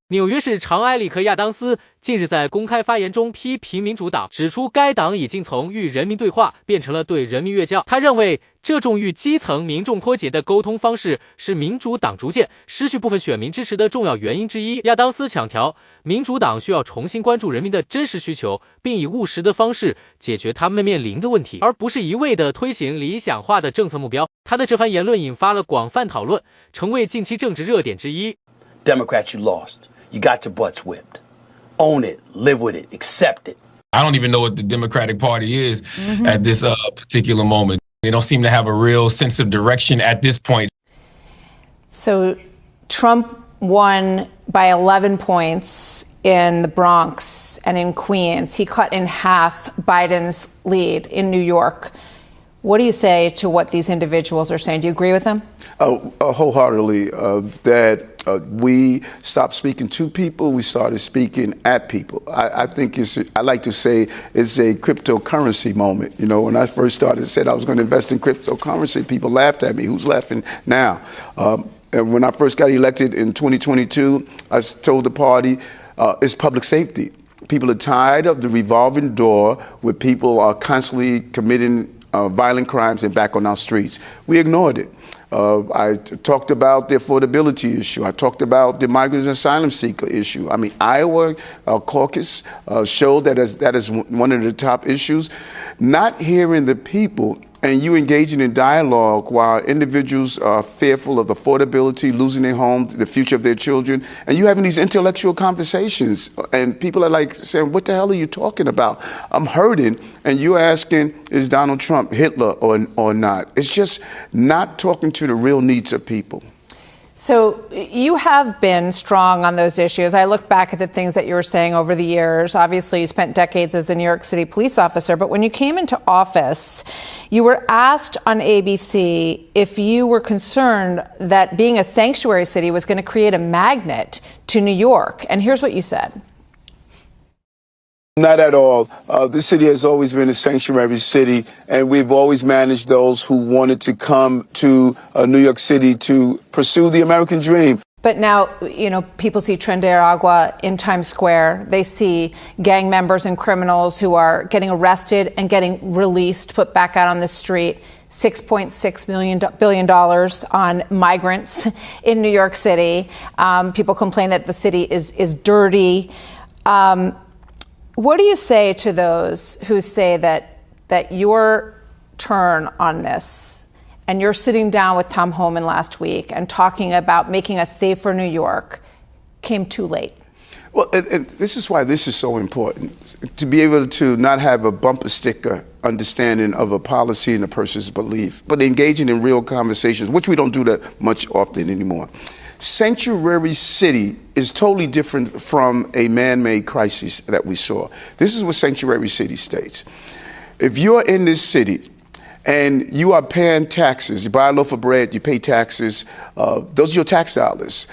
纽约市长埃里克·亚当斯近日在公开发言中批评民主党，指出该党已经从与人民对话变成了对人民越教。他认为，这种与基层民众脱节的沟通方式是民主党逐渐失去部分选民支持的重要原因之一。亚当斯强调，民主党需要重新关注人民的真实需求，并以务实的方式解决他们面临的问题，而不是一味地推行理想化的政策目标。他的这番言论引发了广泛讨论，成为近期政治热点之一。Democrats, you lost. You got your butts whipped. Own it, live with it, accept it. I don't even know what the Democratic Party is at this particular moment. They don't seem to have a real sense of direction at this point. So Trump won by 11 points in the Bronx and in Queens. He cut in half Biden's lead in New York. What do you say to what these individuals are saying? Do you agree with them? Wholeheartedly. That we stopped speaking to people, we started speaking at people. I think I like to say it's a cryptocurrency moment. You know, when I first started, said I was going to invest in cryptocurrency, people laughed at me. Who's laughing now? And when I first got elected in 2022, I told the party it's public safety. People are tired of the revolving door where people are constantly committing violent crimes and back on our streets. We ignored it. I talked about the affordability issue. I talked about the migrants and asylum seeker issue. I mean, Iowa caucus showed that is one of the top issues. Not hearing the people and you engaging in dialogue while individuals are fearful of affordability, losing their home, the future of their children, and you having these intellectual conversations, and people are like saying, what the hell are you talking about? I'm hurting, and you're asking, is Donald Trump Hitler or not? It's just not talking to the real needs of people. So you have been strong on those issues. I look back at the things that you were saying over the years. Obviously, you spent decades as a New York City police officer, but when you came into office, you were asked on ABC if you were concerned that being a sanctuary city was going to create a magnet to New York. And here's what you said. Not at all. This city has always been a sanctuary city, and we've always managed those who wanted to come to New York City to pursue the American dream. But now, you know, people see Tren de Aragua in Times Square. They see gang members and criminals who are getting arrested and getting released, put back out on the street. $6.6 billion on migrants in New York City. People complain that the city is dirty. What do you say to those who say that your turn on this, and you're sitting down with Tom Homan last week and talking about making a safer New York, came too late? Well, and this is why this is so important, to be able to not have a bumper sticker understanding of a policy and a person's belief, but engaging in real conversations, which we don't do that much often anymore. Sanctuary city is totally different from a man-made crisis that we saw. This is what sanctuary city states. If you're in this city and you are paying taxes, you buy a loaf of bread, you pay taxes, those are your tax dollars.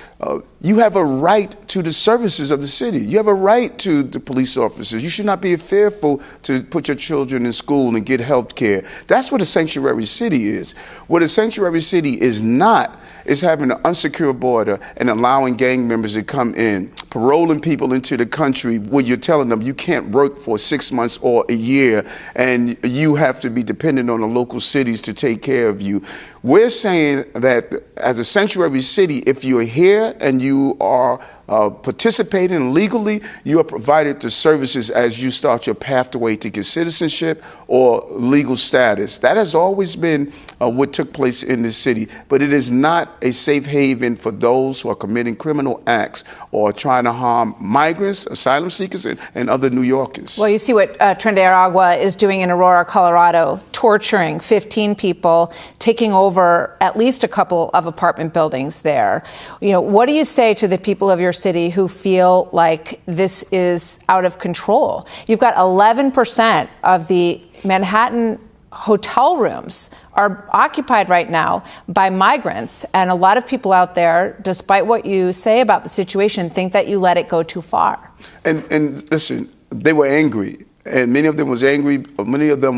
You have a right to the services of the city. You have a right to the police officers. You should not be fearful to put your children in school and get health care. That's what a sanctuary city is. What a sanctuary city is not is having an unsecure border and allowing gang members to come in, paroling people into the country where you're telling them you can't work for 6 months or a year and you have to be dependent on the local cities to take care of you. We're saying that as a sanctuary city, if you're here and you are participating legally, you are provided the services as you start your pathway to get citizenship or legal status. That has always been what took place in this city, but it is not a safe haven for those who are committing criminal acts or trying to harm migrants, asylum seekers, and other New Yorkers. Well, you see what Tren de Aragua is doing in Aurora, Colorado, torturing 15 people, taking over at least a couple of apartment buildings there. You know, what do you say to the people of your city who feel like this is out of control? You've got 11% of the Manhattan hotel rooms are occupied right now by migrants. And a lot of people out there, despite what you say about the situation, think that you let it go too far. And listen, they were angry. And many of them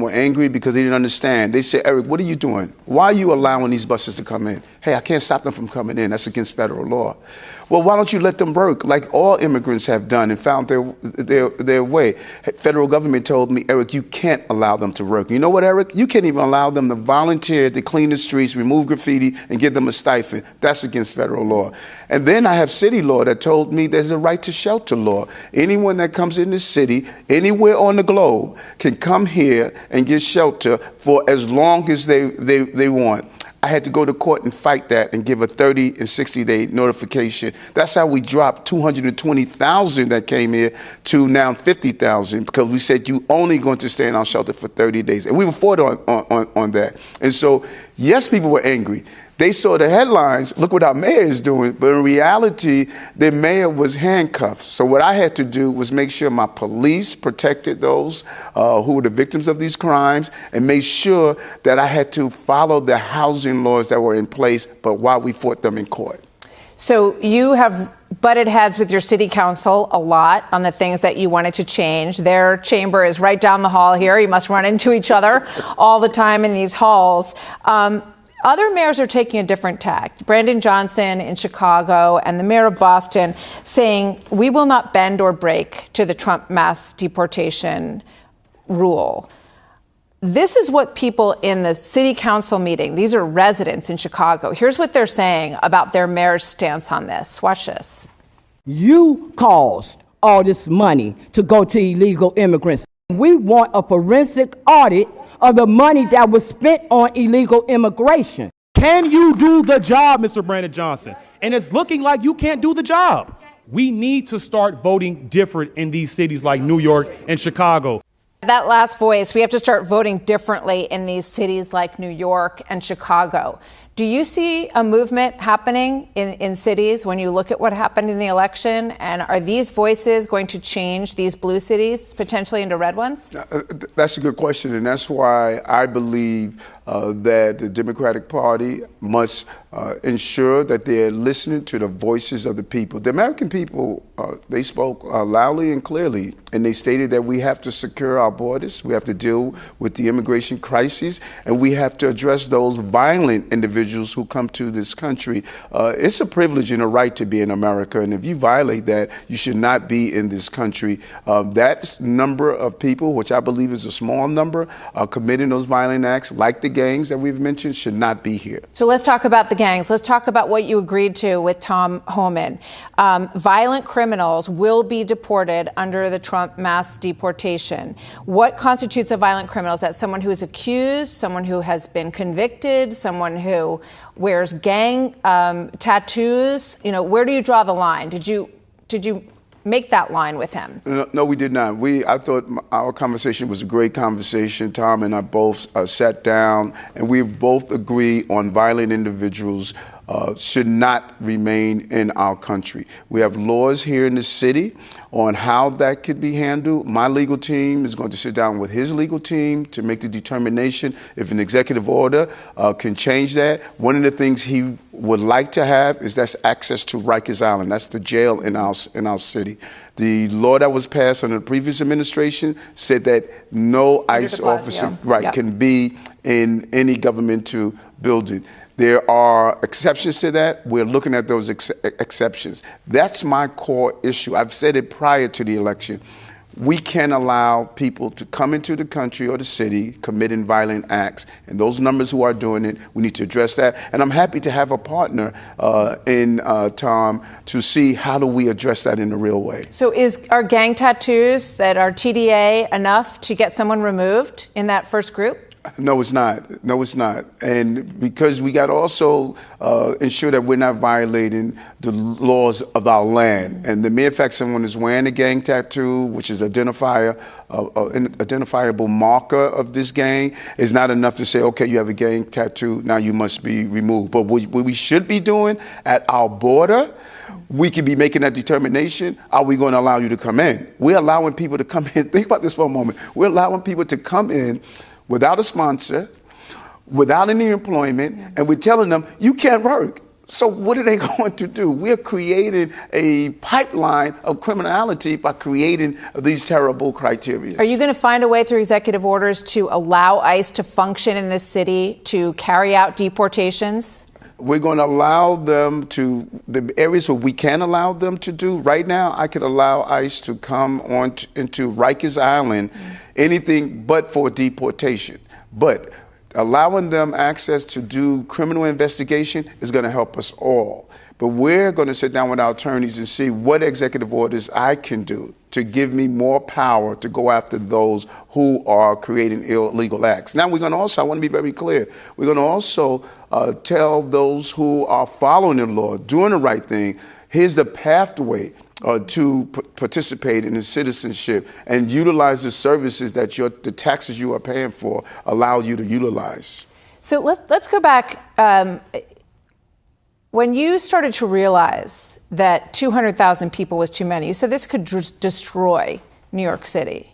were angry because they didn't understand. They said, Eric, what are you doing? Why are you allowing these buses to come in? Hey, I can't stop them from coming in. That's against federal law. Well, why don't you let them work like all immigrants have done and found their way? Federal government told me, Eric, you can't allow them to work. You know what, Eric? You can't even allow them to volunteer to clean the streets, remove graffiti, and give them a stipend. That's against federal law. And then I have city law that told me there's a right to shelter law. Anyone that comes in the city, anywhere on the globe, can come here and get shelter for as long as they want. I had to go to court and fight that and give a 30 and 60-day notification. That's how we dropped 220,000 that came here to now 50,000 because we said you only going to stay in our shelter for 30 days. And we were fought on that. And so, yes, people were angry. They saw the headlines, look what our mayor is doing, but in reality, the mayor was handcuffed. So what I had to do was make sure my police protected those who were the victims of these crimes and made sure that I had to follow the housing laws that were in place, but while we fought them in court. So you have butted heads with your city council a lot on the things that you wanted to change. Their chamber is right down the hall here. You must run into each other all the time in these halls. Other mayors are taking a different tack. Brandon Johnson in Chicago and the mayor of Boston saying, we will not bend or break to the Trump mass deportation rule. This is what people in the city council meeting, these are residents in Chicago. Here's what they're saying about their mayor's stance on this. Watch this. You caused all this money to go to illegal immigrants. We want a forensic audit of the money that was spent on illegal immigration. Can you do the job, Mr. Brandon Johnson? And it's looking like you can't do the job. We need to start voting different in these cities like New York and Chicago. That last voice, we have to start voting differently in these cities like New York and Chicago. Do you see a movement happening in cities when you look at what happened in the election? And are these voices going to change these blue cities potentially into red ones? That's a good question. And that's why I believe that the Democratic Party must ensure that they're listening to the voices of the people. The American people, they spoke loudly and clearly, and they stated that we have to secure our borders, we have to deal with the immigration crisis, and we have to address those violent individuals who come to this country. It's a privilege and a right to be in America, and if you violate that, you should not be in this country. That number of people, which I believe is a small number, committing those violent acts, like the gangs that we've mentioned, should not be here. So let's talk about the gangs. Let's talk about what you agreed to with Tom Homan. Violent criminals will be deported under the Trump mass deportation. What constitutes a violent criminal? Is that someone who is accused, someone who has been convicted, someone who wears gang tattoos? You know, where do you draw the line? Did you make that line with him? No, we did not. I thought our conversation was a great conversation. Tom and I both sat down, and we both agree on violent individuals should not remain in our country. We have laws here in the city on how that could be handled. My legal team is going to sit down with his legal team to make the determination if an executive order can change that. One of the things he would like to have is that's access to Rikers Island. That's the jail in our city. The law that was passed under the previous administration said that no ICE officer can be in any governmental building. There are exceptions to that. We're looking at those exceptions. That's my core issue. I've said it prior to the election. We can't allow people to come into the country or the city committing violent acts. And those numbers who are doing it, we need to address that. And I'm happy to have a partner in Tom to see how do we address that in a real way. So are gang tattoos that are TDA enough to get someone removed in that first group? No, it's not. No, it's not. And because we got to also ensure that we're not violating the laws of our land. And the mere fact someone is wearing a gang tattoo, which is an identifiable marker of this gang, is not enough to say, okay, you have a gang tattoo, now you must be removed. But what we should be doing at our border, we could be making that determination. Are we going to allow you to come in? We're allowing people to come in. Think about this for a moment. We're allowing people to come in without a sponsor, without any employment, and we're telling them, you can't work. So what are they going to do? We're creating a pipeline of criminality by creating these terrible criteria. Are you going to find a way through executive orders to allow ICE to function in this city, to carry out deportations? We're going to allow them to, the areas where we can allow them to do. Right now, I could allow ICE to come on into Rikers Island, anything but for deportation. But allowing them access to do criminal investigation is going to help us all. But we're going to sit down with our attorneys and see what executive orders I can do to give me more power to go after those who are creating illegal acts. Now, we're going to also, I want to be very clear, we're going to also tell those who are following the law, doing the right thing, here's the pathway to participate in the citizenship and utilize the services that the taxes you are paying for allow you to utilize. So let's go back. When you started to realize that 200,000 people was too many, you said this could destroy New York City.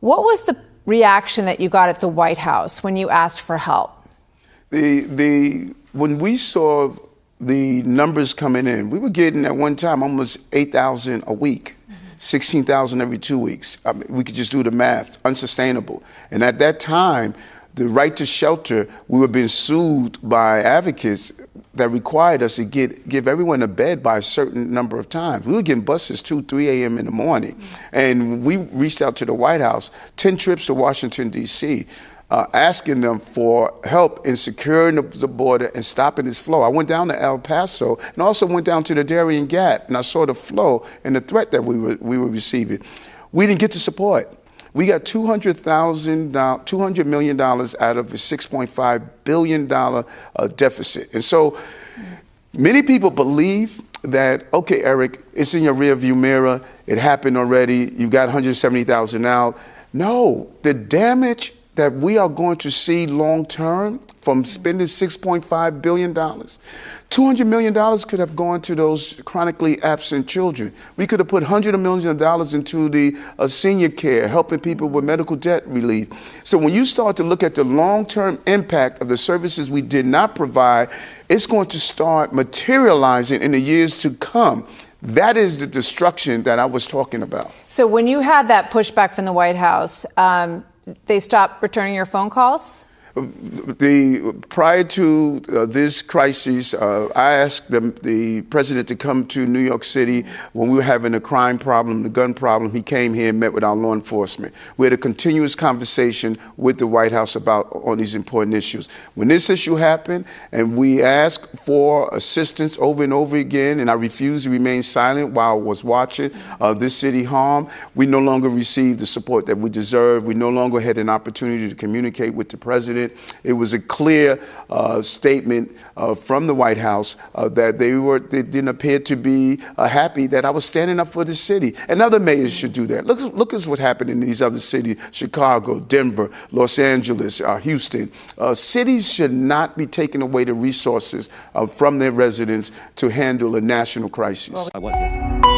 What was the reaction that you got at the White House when you asked for help? When we saw the numbers coming in, we were getting at one time almost 8,000 a week, 16,000 every 2 weeks. I mean, we could just do the math, unsustainable. And at that time, the right to shelter, we were being sued by advocates that required us to give everyone a bed by a certain number of times. We were getting buses 2, 3 a.m. in the morning. And we reached out to the White House, 10 trips to Washington, D.C., asking them for help in securing the border and stopping this flow. I went down to El Paso and also went down to the Darien Gap, and I saw the flow and the threat that we were receiving. We didn't get the support. We got $200 million out of a $6.5 billion deficit. And so many people believe that, okay, Eric, it's in your rearview mirror. It happened already. You got 170,000 out. No, the damage that we are going to see long term from spending $6.5 billion. $200 million could have gone to those chronically absent children. We could have put hundreds of millions of dollars into the senior care, helping people with medical debt relief. So when you start to look at the long-term impact of the services we did not provide, it's going to start materializing in the years to come. That is the destruction that I was talking about. So when you had that pushback from the White House, they stopped returning your phone calls? Prior to this crisis, I asked the president to come to New York City when we were having a crime problem, the gun problem. He came here and met with our law enforcement. We had a continuous conversation with the White House on these important issues. When this issue happened and we asked for assistance over and over again, and I refused to remain silent while I was watching this city harm, we no longer received the support that we deserved. We no longer had an opportunity to communicate with the president. It was a clear statement from the White House that they didn't appear to be happy that I was standing up for the city. And other mayors should do that. Look at what happened in these other cities, Chicago, Denver, Los Angeles, Houston. Cities should not be taking away the resources from their residents to handle a national crisis. Well,